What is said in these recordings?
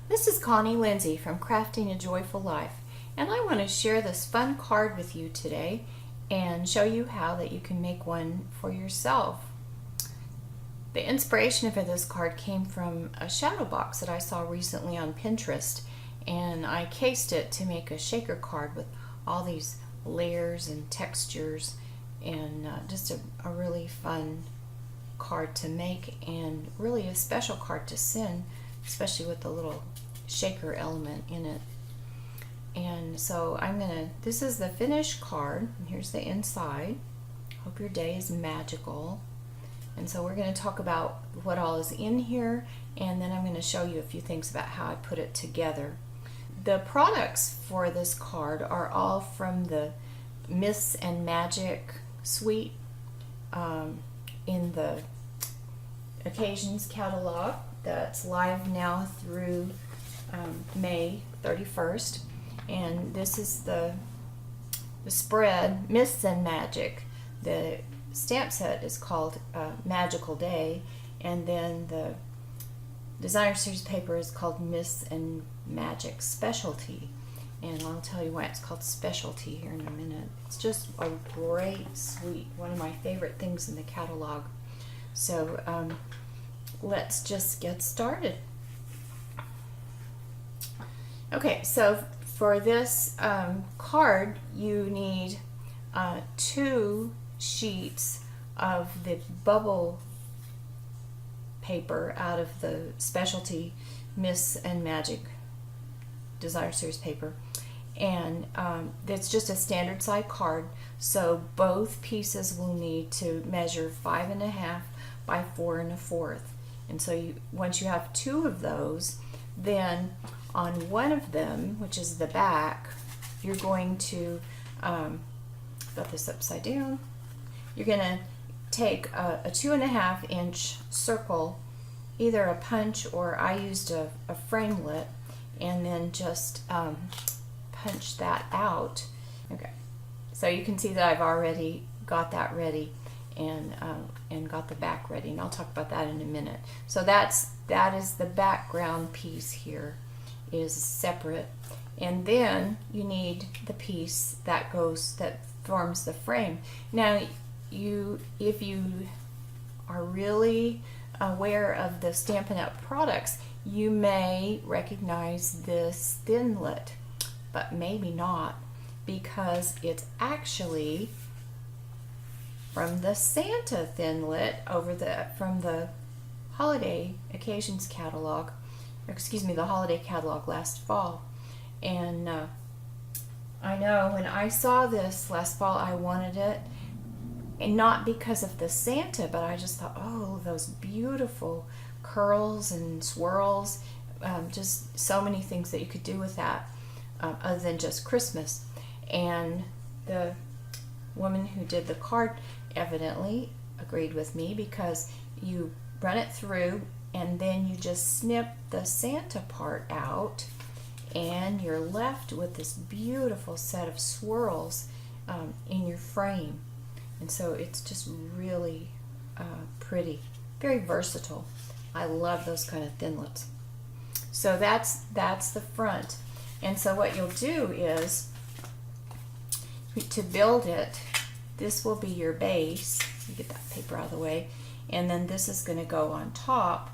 This is Connie Lindsay from Crafting a Joyful Life, and I want to share this fun card with you today and show you how that you can make one for yourself. The inspiration for this card came from a shadow box that I saw recently on Pinterest, and I cased it to make a shaker card with all these layers and textures, and just a really fun card to make, and really a special card to send, especially with the little shaker element in it. And so this is the finished card, and here's the inside. Hope your day is magical. And so we're going to talk about what all is in here, and then I'm going to show you a few things about how I put it together. The products for this card are all from the Myths and Magic suite in the Occasions catalog that's live now through May 31st. And this is the spread, Myths and Magic. The stamp set is called Magical Day, and then the designer series paper is called Myths and Magic Specialty. And I'll tell you why it's called Specialty here in a minute. It's just a great suite, one of my favorite things in the catalog. So let's just get started. Okay, so for this card, you need 2 sheets of the bubble paper out of the Specialty Myths and Magic Designer Series paper, and it's just a standard size card, so both pieces will need to measure 5.5 by 4 1/4. And so once you have 2 of those, then on one of them, which is the back, you're going to got this upside down. You're going to take a 2.5 inch circle, either a punch or I used a framelit, and then just punch that out. Okay, so you can see that I've already got that ready and got the back ready, and I'll talk about that in a minute. So that is the background piece here, is separate, and then you need the piece that forms the frame. Now, if you are really aware of the Stampin' Up! Products, you may recognize this thinlet, but maybe not, because it's actually from the Santa thinlet from the Holiday Occasions catalog, the Holiday catalog last fall. And I know when I saw this last fall, I wanted it, and not because of the Santa, but I just thought, oh, those beautiful curls and swirls, just so many things that you could do with that other than just Christmas. And the woman who did the card evidently agreed with me, because you run it through and then you just snip the Santa part out, and you're left with this beautiful set of swirls in your frame. And so it's just really pretty, very versatile. I love those kind of thinlets. So that's the front. And so what you'll do is, to build it, this will be your base. You get that paper out of the way, and then this is going to go on top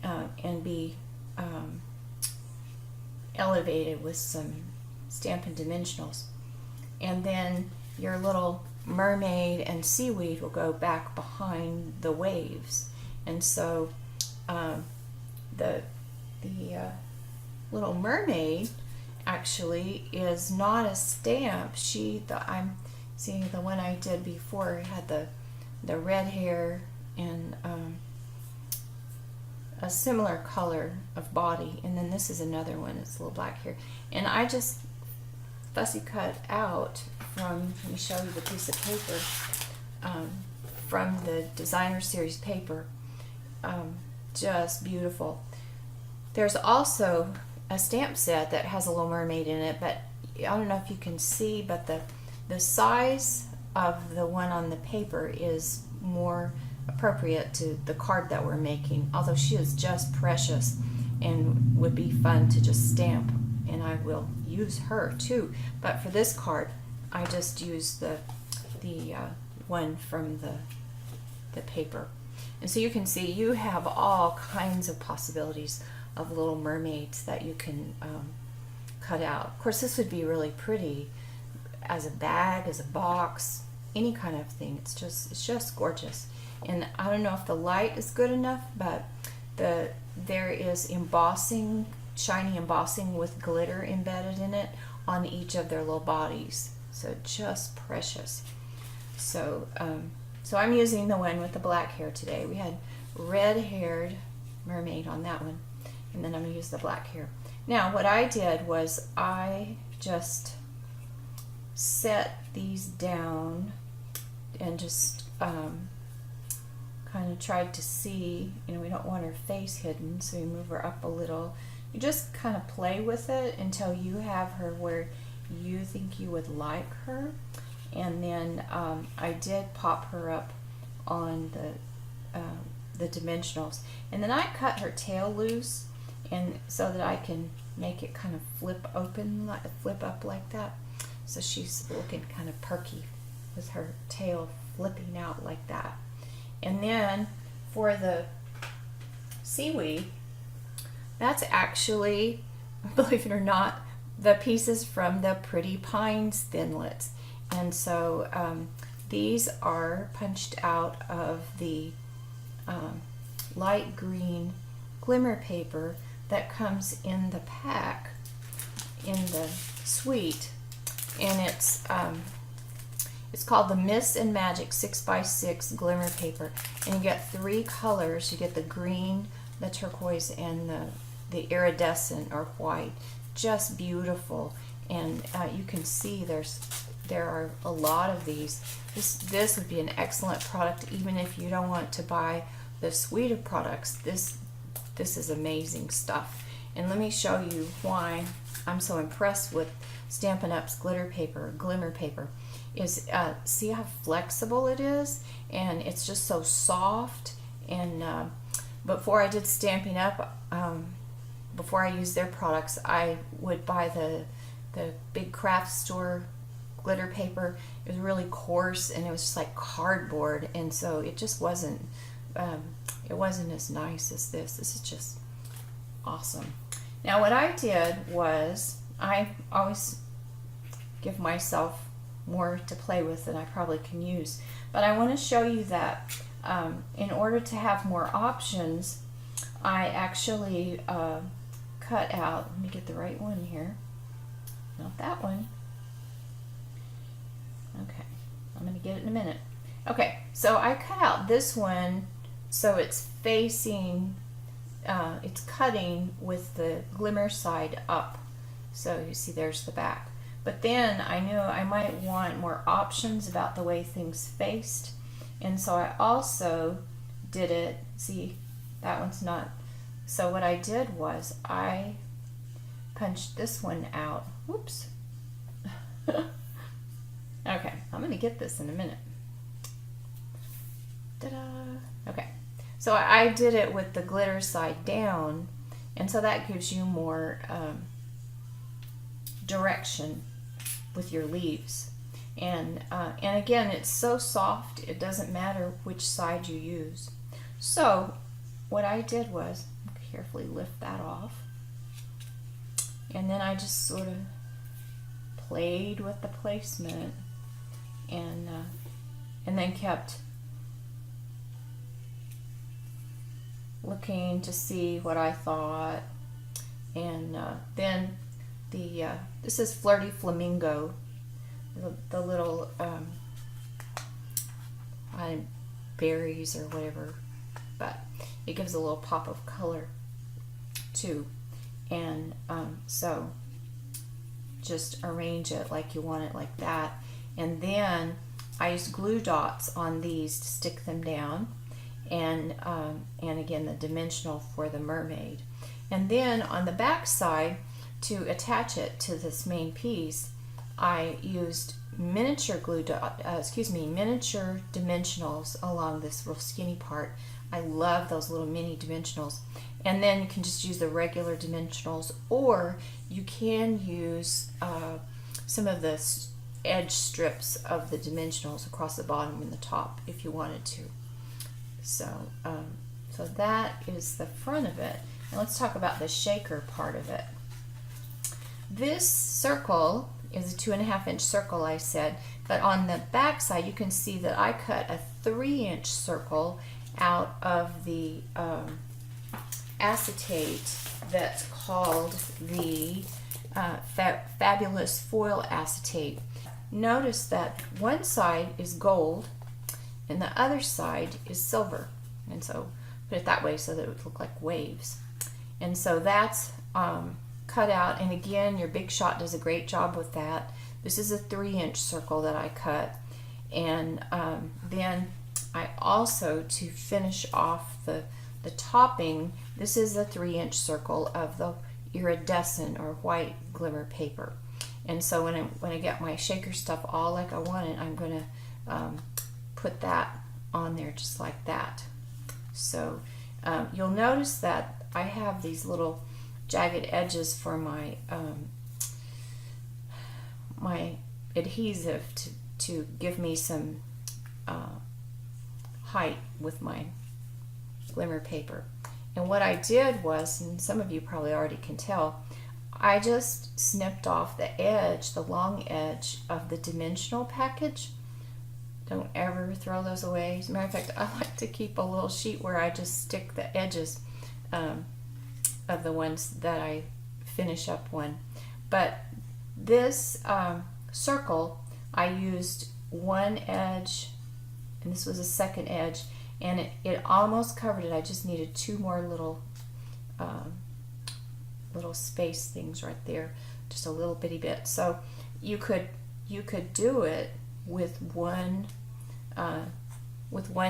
and be elevated with some Stampin' Dimensionals. And then your little mermaid and seaweed will go back behind the waves. And so the little mermaid actually is not a stamp. I'm seeing the one I did before had the red hair and a similar color of body, and then this is another one. It's a little black hair, and I just fussy cut out let me show you the piece of paper from the Designer Series paper. Just beautiful. There's also a stamp set that has a little mermaid in it, but I don't know if you can see, but the size of the one on the paper is more appropriate to the card that we're making, although she is just precious. and would be fun to just stamp, and I will use her too. But for this card, I just use the one from the paper. And so you can see you have all kinds of possibilities of little mermaids that you can cut out. Of course, this would be really pretty as a bag, as a box, any kind of thing. It's just gorgeous. And I don't know if the light is good enough, but there is embossing, shiny embossing with glitter embedded in it on each of their little bodies. So just precious. So so I'm using the one with the black hair today. We had red-haired mermaid on that one, and then I'm going to use the black hair. Now what I did was I just set these down and just kind of tried to see, you know, we don't want her face hidden, so we move her up a little. You just kind of play with it until you have her where you think you would like her. And then I did pop her up on the dimensionals, and then I cut her tail loose, and so that I can make it kind of flip up like that. So she's looking kind of perky with her tail flipping out like that. And then for the seaweed, that's actually, believe it or not, the pieces from the Pretty Pines thinlits. And so these are punched out of the light green glimmer paper that comes in the pack in the suite, and it's called the Mist and Magic 6x6 glimmer paper, and you get 3 colors. You get the green, the turquoise, and the iridescent or white. Just beautiful. And you can see there are a lot of these. This would be an excellent product even if you don't want to buy the suite of products. This is amazing stuff. And let me show you why I'm so impressed with Stampin' Up's glimmer paper. Is see how flexible it is, and it's just so soft. And before I did Stampin' Up, before I used their products, I would buy the big craft store glitter paper. It was really coarse, and it was just like cardboard, and so it just wasn't as nice as this. This is just awesome. Now what I did was, I always give myself more to play with than I probably can use, but I want to show you that in order to have more options, I actually cut out, let me get the right one here, not that one. Okay, I'm going to get it in a minute. Okay, so I cut out this one so it's facing, it's cutting with the glimmer side up. So you see there's the back. But then I knew I might want more options about the way things faced. And so I also did it, see, that one's not. So what I did was I punched this one out. Whoops. Okay, I'm going to get this in a minute. Ta-da! Okay, so I did it with the glitter side down, and so that gives you more direction with your leaves. And again, it's so soft, it doesn't matter which side you use. So what I did was carefully lift that off, and then I just sort of played with the placement, and then kept looking to see what I thought. And then this is Flirty Flamingo, the little berries or whatever, but it gives a little pop of color too. And so just arrange it like you want it, like that. And then I used glue dots on these to stick them down, and again the dimensional for the mermaid. And then on the back side, to attach it to this main piece, I used miniature miniature dimensionals along this real skinny part. I love those little mini dimensionals. And then you can just use the regular dimensionals, or you can use some of the edge strips of the dimensionals across the bottom and the top if you wanted to. So, so that is the front of it. Now let's talk about the shaker part of it. This circle is a 2.5-inch circle, I said, but on the back side you can see that I cut a 3-inch circle out of the acetate that's called the Fabulous Foil Acetate. Notice that one side is gold and the other side is silver, and so put it that way so that it would look like waves. And so that's cut out, and again, your Big Shot does a great job with that. This is a 3-inch circle that I cut, and then I also, to finish off the topping, this is a 3-inch circle of the iridescent or white glimmer paper. And so when I get my shaker stuff all like I want it, I'm going to put that on there just like that. So you'll notice that I have these little jagged edges for my my adhesive to give me some height with my glimmer paper. And what I did was, and some of you probably already can tell, I just snipped off the edge, the long edge of the dimensional package. Don't ever throw those away. As a matter of fact, I like to keep a little sheet where I just stick the edges of the ones that I finish up one. But this circle, I used one edge, and this was a second edge, and it almost covered it. I just needed 2 more little little space things right there, just a little bitty bit. So you could do it with one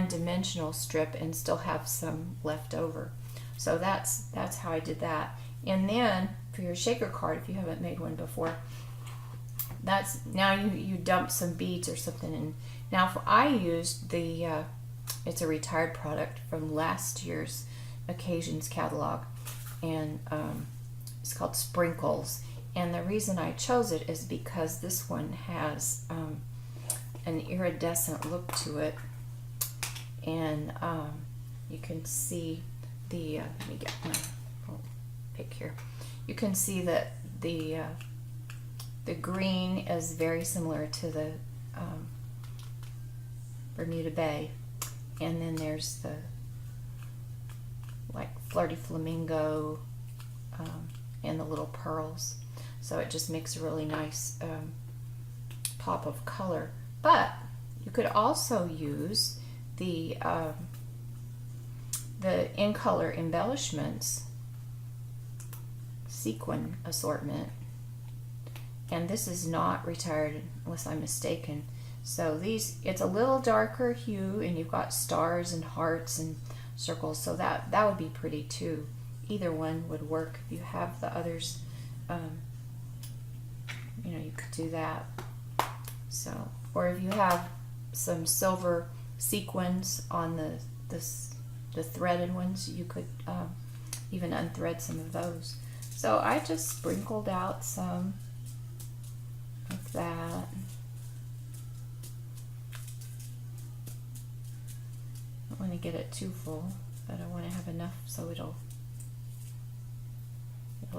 dimensional strip and still have some left over. So that's how I did that. And then for your shaker card, if you haven't made one before, that's now you dump some beads or something in. Now I used the it's a retired product from last year's Occasions catalog, and it's called Sprinkles. And the reason I chose it is because this one has an iridescent look to it, and you can see the let me get my pick here. You can see that the green is very similar to the Bermuda Bay, and then there's the like Flirty Flamingo and the little pearls. So it just makes a really nice pop of color. But you could also use the In Color Embellishments sequin assortment, and this is not retired unless I'm mistaken. So these, it's a little darker hue, and you've got stars and hearts and circles, so that would be pretty too. Either one would work. If you have the others, you know, you could do that. So, or if you have some silver sequins on the threaded ones, you could even unthread some of those. So I just sprinkled out some like that. I don't want to get it too full, but I want to have enough so it'll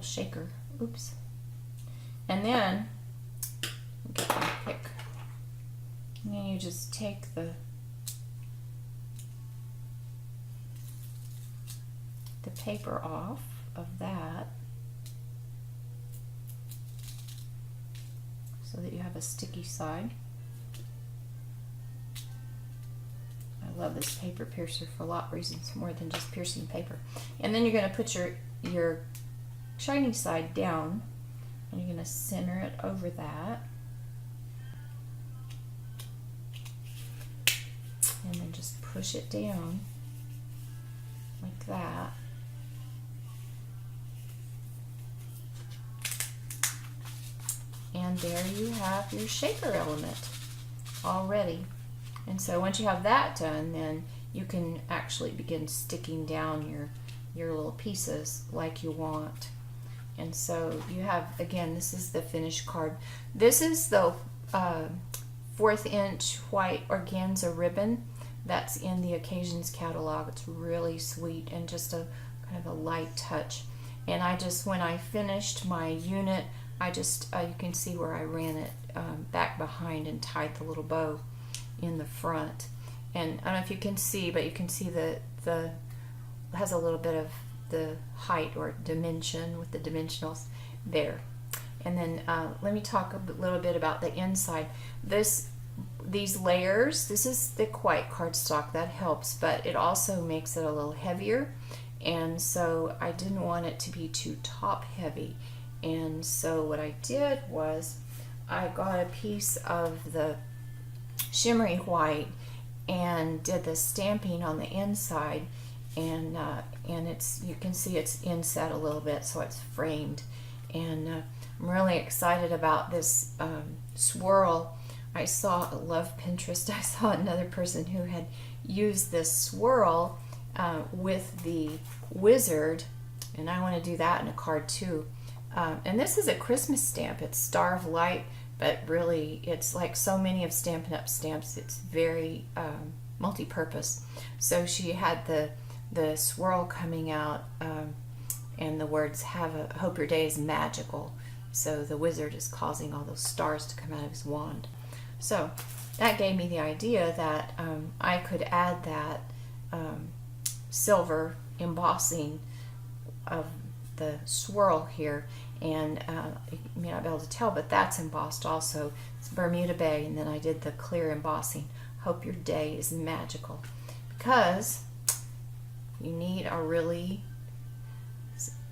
shaker. Oops. And then get my pick. And then you just take the paper off of that so that you have a sticky side. I love this paper piercer for a lot of reasons, more than just piercing paper. And then you're going to put your shiny side down, and you're going to center it over that, and then just push it down like that. And there you have your shaker element all ready. And so once you have that done, then you can actually begin sticking down your little pieces like you want. And so you have, again, this is the finished card. This is the 1/4 inch white organza ribbon that's in the Occasions catalog. It's really sweet and just a kind of a light touch. And I just, when I finished my unit, I just, you can see where I ran it back behind and tied the little bow in the front. And I don't know if you can see, but you can see the has a little bit of the height or dimension with the dimensionals there. And then let me talk a little bit about the inside. These layers, this is thick white cardstock, that helps, but it also makes it a little heavier, and so I didn't want it to be too top heavy. And so what I did was I got a piece of the shimmery white and did the stamping on the inside, and it's, you can see it's inset a little bit, so it's framed. And I'm really excited about this swirl. I love Pinterest. I saw another person who had used this swirl with the wizard, and I want to do that in a card too. And this is a Christmas stamp. It's Star of Light, but really it's like so many of Stampin' Up stamps. It's very multi-purpose. So she had the swirl coming out, and the words hope your day is magical. So the wizard is causing all those stars to come out of his wand. So that gave me the idea that I could add that silver embossing of the swirl here, and you may not be able to tell, but that's embossed also. It's Bermuda Bay, and then I did the clear embossing. Hope your day is magical, because you need a really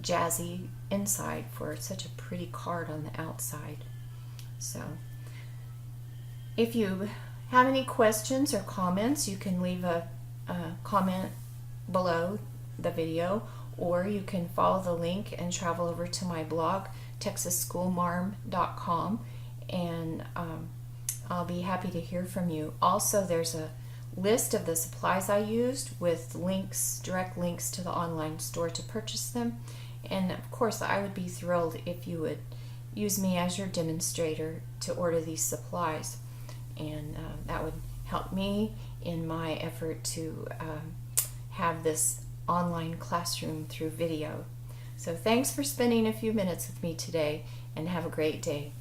jazzy inside for such a pretty card on the outside. So if you have any questions or comments, you can leave a comment below the video, or you can follow the link and travel over to my blog, texasschoolmarm.com, and I'll be happy to hear from you. Also, there's a list of the supplies I used with links, direct links to the online store to purchase them. And of course, I would be thrilled if you would use me as your demonstrator to order these supplies, and that would help me in my effort to have this online classroom through video. So thanks for spending a few minutes with me today, and have a great day.